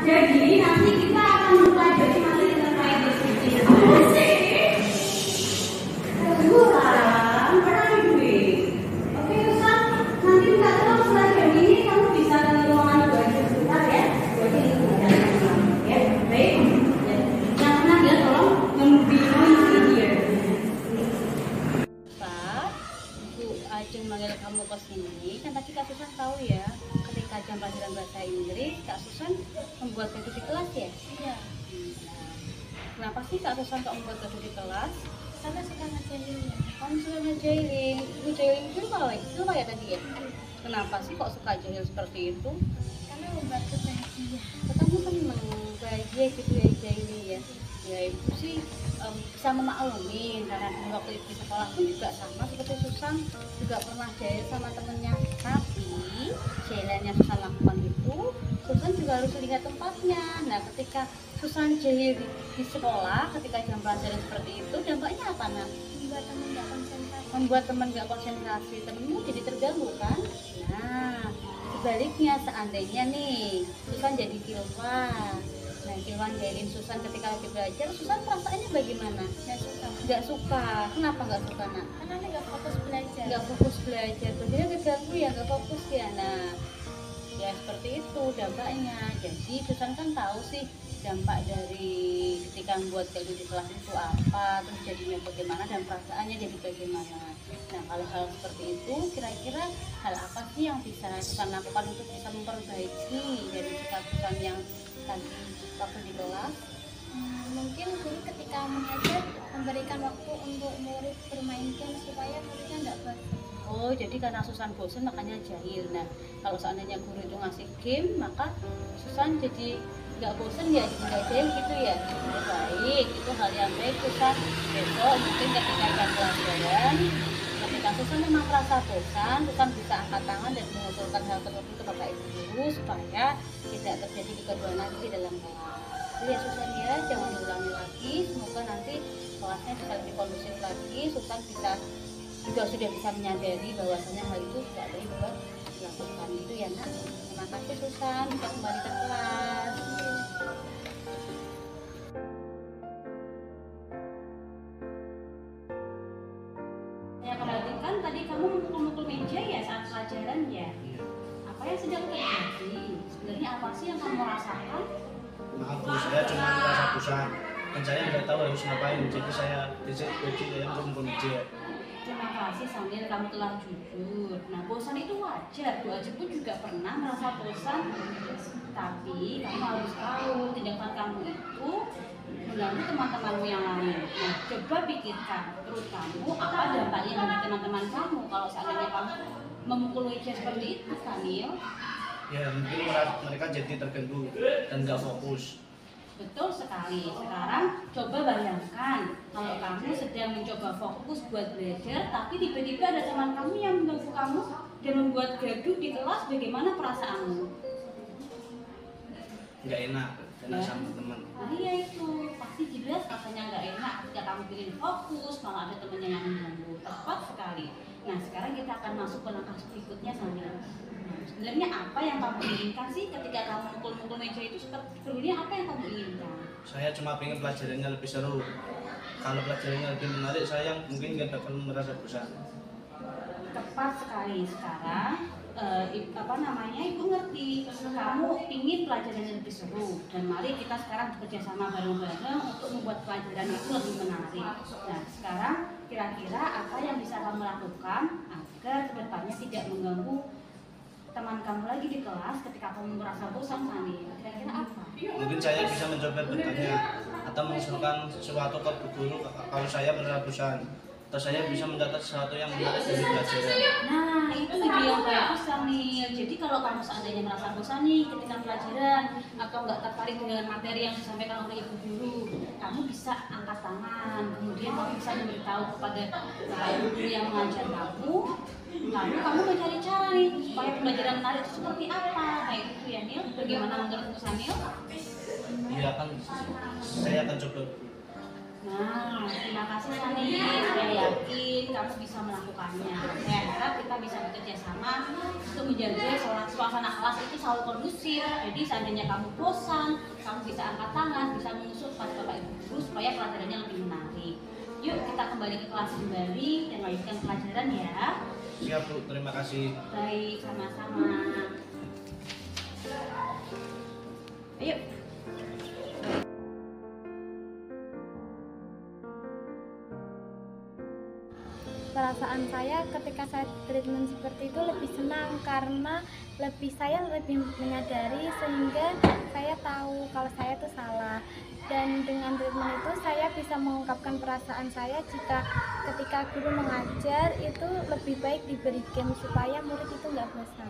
Jadi nanti kita akan mempelajari materi terkait diskusi. Apa sih? Kurang, pernah duit. Oke, Ustaz. Nanti kita terus belajar ini kamu bisa ke ruangan belajar sebentar ya. Jadi itu belajar ya. Baik. Yang tenang ya, tolong membimbing dia. Pak, Bu Ajeng manggil kamu ke sini. Kan tadi Kak Susan tahu ya, ketika jam pelajaran bahasa Inggris, Kak Susan membuat gaduh di kelas ya? Iya, Kenapa sih Kak Susan kok membuat gaduh di kelas? karena suka ngerjain ya. Kamu suka ngejailing. Ibu jailing itu lupa ya tadi ya? Kenapa sih kok suka jahil seperti itu? Karena membantu bahagia. Kamu seneng bahagia gitu ya jailing ya? Ya ibu sih bisa memaklumi karena dulu waktu itu di sekolah pun juga sama seperti Susan, juga pernah jahil sama temennya. Tapi jailannya Susan lakukan itu, Susan juga harus lihat tempatnya. Nah ketika Susan jahil di sekolah, ketika jam pelajaran seperti itu, dampaknya apa nak? Membuat teman gak konsentrasi. Membuat teman gak konsentrasi, temenmu jadi terganggu kan? Nah sebaliknya seandainya nih Susan jadi Kilvan, nah Kilvan jahilin Susan ketika lagi belajar, Susan perasaannya bagaimana? Gak suka. Nggak suka. Kenapa nggak suka nak? Karena dia gak fokus belajar. Nggak fokus belajar, jadi terganggu ya, nggak fokus ya. Nah ya seperti itu dampaknya. Jadi Susan kan tahu sih dampak dari ketika membuat gaduh di kelas itu apa, terus jadinya bagaimana dan perasaannya jadi bagaimana. Nah kalau hal seperti itu, kira-kira hal apa sih yang bisa Susan lakukan untuk bisa memperbaiki dari sikap Susan yang tadi waktu di kelas? Mungkin guru ketika mengajar memberikan waktu untuk murid bermain game supaya muridnya nggak bosan. Oh, jadi karena Susan bosan makanya jahil. Nah, kalau seandainya guru itu ngasih game, maka Susan jadi nggak bosan ya, jadi nggak jahil gitu ya. Oh, baik, itu hal yang baik Susan. Besok mungkin ketika jam pelajaran, ketika Susan memang merasa bosan, Susan bisa angkat tangan dan mengusulkan hal tersebut kepada ibu guru supaya tidak terjadi kegaduhan nanti di dalam kelas. Ya Susan ya, jangan diulangi lagi. Semoga nanti kelasnya bisa lebih kondusif lagi. Susan juga sudah bisa menyadari bahwasanya hal itu tidak baik buat dilakukan gitu ya nak. Terima kasih Susan, bisa kembali ke kelas. Saya perhatikan tadi kamu memukul-mukul meja ya saat pelajaran ya. Apa yang sedang terjadi? Sebenarnya apa sih yang kamu rasakan? Maaf Bu, saya cuma merasa bosan dan saya nggak tahu harus ngapain, jadi saya untuk meja. Terima kasih Samil, kamu telah jujur. Nah bosan itu wajar, Bu Ajeng pun juga pernah merasa bosan. Tapi kamu harus tahu tindakan kamu itu mengganggu teman-temanmu yang lain. Nah coba pikirkan menurut kamu apa dampaknya bagi teman-teman kamu kalau seandainya kamu memukul meja seperti itu Samil. Ya mungkin mereka jadi terganggu dan nggak fokus. Betul sekali. Sekarang coba bayangkan kalau kamu sedang mencoba fokus buat belajar, tapi tiba-tiba ada teman kamu yang mengganggu kamu dan membuat gaduh di kelas, bagaimana perasaanmu? Nggak enak dan sama teman. Nah iya itu, pasti jelas rasanya nggak enak ketika kamu ingin fokus, malah ada temannya yang mengganggu. Tepat sekali. Nah sekarang kita akan masuk ke langkah berikutnya Samil. Sebenarnya apa yang kamu inginkan sih ketika kamu mukul-mukul meja itu? Sebenarnya apa yang kamu inginkan? Saya cuma pengen pelajarannya lebih seru. Kalau pelajarannya lebih menarik, saya mungkin nggak bakal merasa bosan. Tepat sekali. Sekarang Ibu ngerti kamu ingin pelajarannya lebih seru, dan mari kita sekarang bekerja sama bareng-bareng untuk membuat pelajaran itu lebih menarik. Nah sekarang kira-kira apa yang bisa kamu lakukan agar kedepannya tidak mengganggu teman kamu lagi di kelas ketika kamu merasa bosan Sani? Kira-kira apa? Mungkin saya bisa mencoba bertanya atau mengusulkan sesuatu ke bu guru kalau saya merasa bosan. Atau saya bisa mencatat sesuatu yang menarik dari pelajaran. Nah itu ide yang bagus Samil. Jadi kalau kamu seandainya merasa bosan nih ketika pelajaran atau nggak tertarik dengan materi yang disampaikan oleh ibu guru, kamu bisa angkat tangan, kemudian kamu bisa memberitahu kepada ibu guru yang mengajar kamu. Lalu kamu mencari cara nih supaya pelajaran menarik itu seperti apa, kayak gitu ya Nil. Bagaimana menurutmu Samil? Iya kan, saya akan coba. Nah, terima kasih Sani. Saya yakin kamu bisa melakukannya. Saya harap kita bisa bekerja sama untuk menjaga suasana kelas itu selalu kondusif. Jadi seandainya kamu bosan, kamu bisa angkat tangan, bisa mengusul kepada Bapak Ibu guru supaya pelajarannya lebih menarik. Yuk kita kembali ke kelas kembali dan lanjutkan pelajaran ya. Siap Bu, terima kasih. Baik, sama-sama. Ayo. Perasaan saya ketika saya treatment seperti itu lebih senang karena saya lebih menyadari sehingga saya tahu kalau saya itu salah, dan dengan treatment itu saya bisa mengungkapkan perasaan saya jika ketika guru mengajar itu lebih baik diberi game supaya murid itu nggak bosan.